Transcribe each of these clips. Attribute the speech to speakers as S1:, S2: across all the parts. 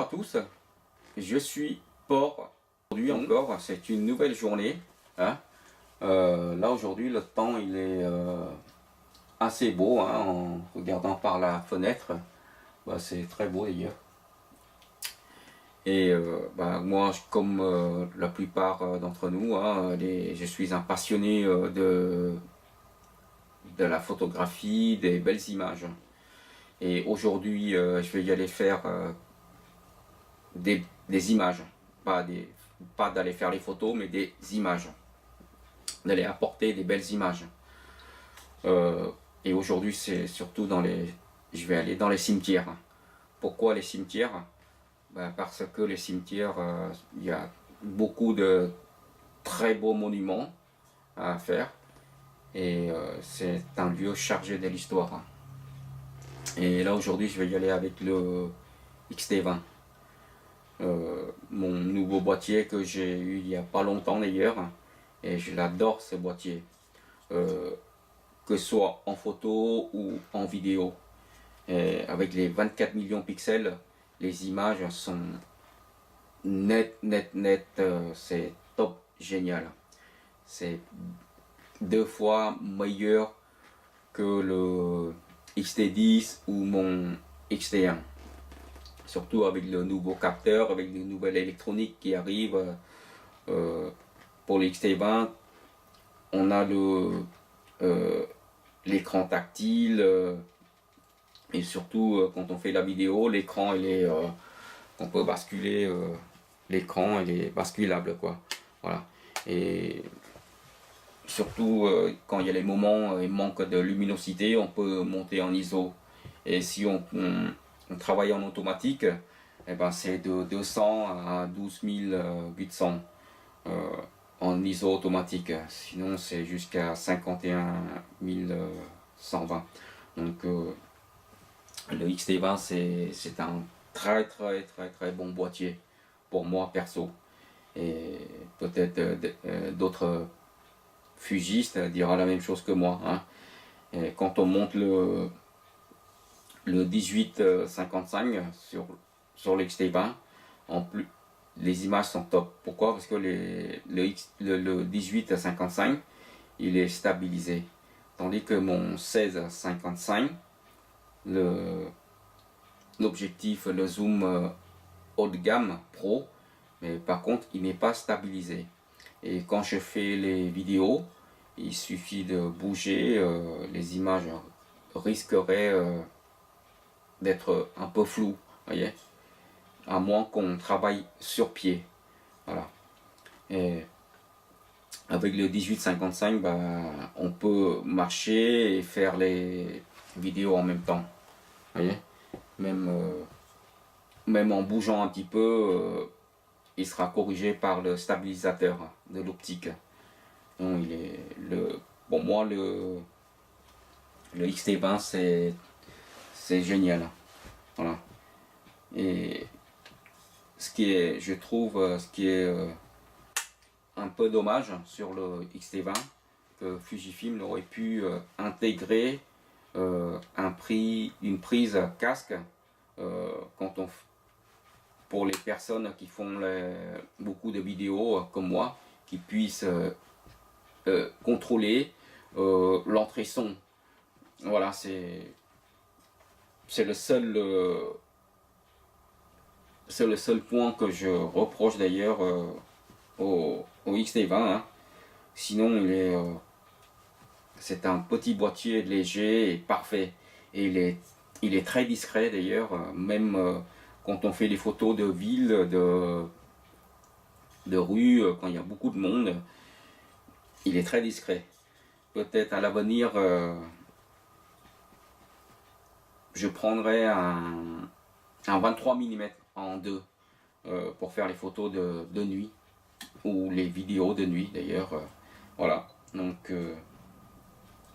S1: Bonjour à tous, je suis Port. Aujourd'hui encore, c'est une nouvelle journée. Hein. Là aujourd'hui, le temps il est assez beau, hein, en regardant par la fenêtre. Bah, c'est très beau d'ailleurs. Et moi, comme la plupart d'entre nous, hein, je suis un passionné de la photographie, des belles images. Et aujourd'hui, je vais y aller faire des images, pas d'aller faire les photos, mais des images, d'aller apporter des belles images. Et aujourd'hui, c'est surtout je vais aller dans les cimetières. Pourquoi les cimetières? Parce que les cimetières, il y a beaucoup de très beaux monuments à faire, et c'est un lieu chargé de l'histoire. Et là aujourd'hui, je vais y aller avec le XT20. Mon nouveau boîtier que j'ai eu il y a pas longtemps d'ailleurs, et je l'adore ce boîtier, que ce soit en photo ou en vidéo. Et avec les 24 millions de pixels, les images sont nettes, c'est top, génial. C'est 2 fois meilleur que le XT10 ou mon XT1. Surtout avec le nouveau capteur, avec les nouvelles électroniques qui arrivent. Pour le XT20, on a l'écran tactile, et surtout quand on fait la vidéo, l'écran on peut basculer, l'écran il est basculable quoi. Voilà. Et surtout quand il y a les moments il manque de luminosité, on peut monter en ISO. Et si on travaille en automatique, eh ben c'est de 200 à 12800 en ISO automatique. Sinon c'est jusqu'à 51120. Donc le XT20 c'est un très bon boîtier pour moi perso. Et peut-être d'autres fugistes diront la même chose que moi. Hein. Et quand on monte le 1855 sur l'XT20, en plus les images sont top. Pourquoi? Parce que le 1855 il est stabilisé, tandis que mon 1655, l'objectif, le zoom haut de gamme pro, mais par contre il n'est pas stabilisé. Et quand je fais les vidéos, il suffit de bouger, les images risqueraient d'être un peu flou, voyez, à moins qu'on travaille sur pied. Voilà. Et avec le 1855, on peut marcher et faire les vidéos en même temps, voyez, même en bougeant un petit peu, il sera corrigé par le stabilisateur de l'optique. Donc bon, moi le XT20 c'est génial. Voilà. Et je trouve ce qui est un peu dommage sur le XT20, que Fujifilm aurait pu intégrer une prise casque pour les personnes qui font beaucoup de vidéos comme moi, qui puissent contrôler l'entrée son. Voilà, c'est le seul point que je reproche d'ailleurs au XT20. Hein. Sinon c'est un petit boîtier léger et parfait, et il est très discret d'ailleurs, même quand on fait les photos de ville, de rue, quand il y a beaucoup de monde, il est très discret. Peut-être à l'avenir je prendrai un 23 mm en 2 pour faire les photos de nuit, ou les vidéos de nuit d'ailleurs. Voilà, donc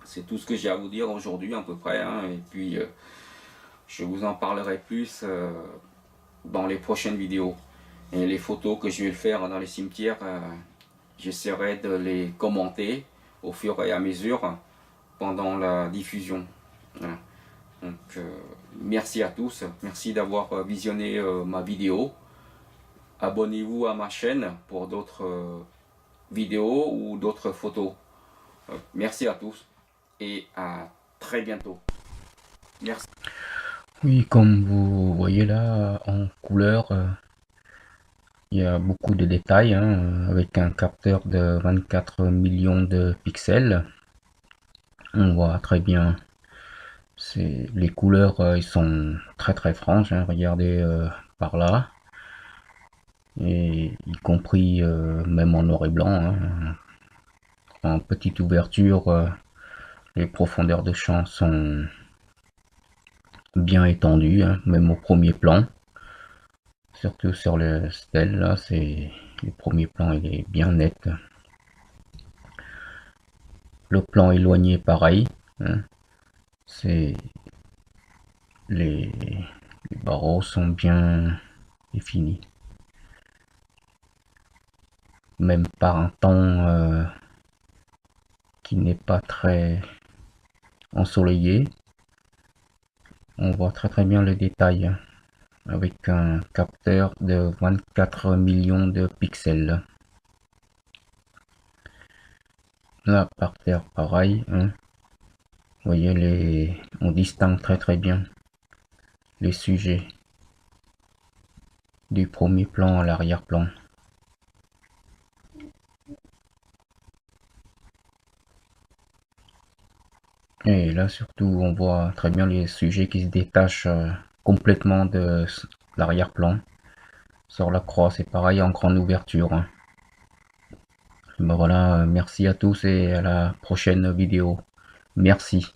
S1: c'est tout ce que j'ai à vous dire aujourd'hui à peu près. Hein. Et puis je vous en parlerai plus dans les prochaines vidéos. Et les photos que je vais faire dans les cimetières, j'essaierai de les commenter au fur et à mesure pendant la diffusion. Voilà. Donc merci à tous, merci d'avoir visionné ma vidéo. Abonnez-vous à ma chaîne pour d'autres vidéos ou d'autres photos. Merci à tous et à très bientôt. Merci.
S2: Oui, comme vous voyez là, en couleur, il y a beaucoup de détails, hein, avec un capteur de 24 millions de pixels. On voit très bien, les couleurs, ils sont très très franches, hein, regardez par là, et y compris même en noir et blanc, hein. En petite ouverture, les profondeurs de champ sont bien étendues, hein, même au premier plan. Surtout sur le stèle, là, le premier plan, il est bien net. Le plan éloigné, pareil, hein, c'est les, les barreaux sont bien définis. Même par un temps qui n'est pas très ensoleillé, on voit très très bien le détail, hein, avec un capteur de 24 millions de pixels. Là, par terre, pareil, hein. Vous voyez, on distingue très très bien les sujets du premier plan à l'arrière-plan. Et là surtout on voit très bien les sujets qui se détachent complètement de l'arrière-plan. Sur la croix c'est pareil en grande ouverture, hein. Ben voilà, merci à tous et à la prochaine vidéo. Merci.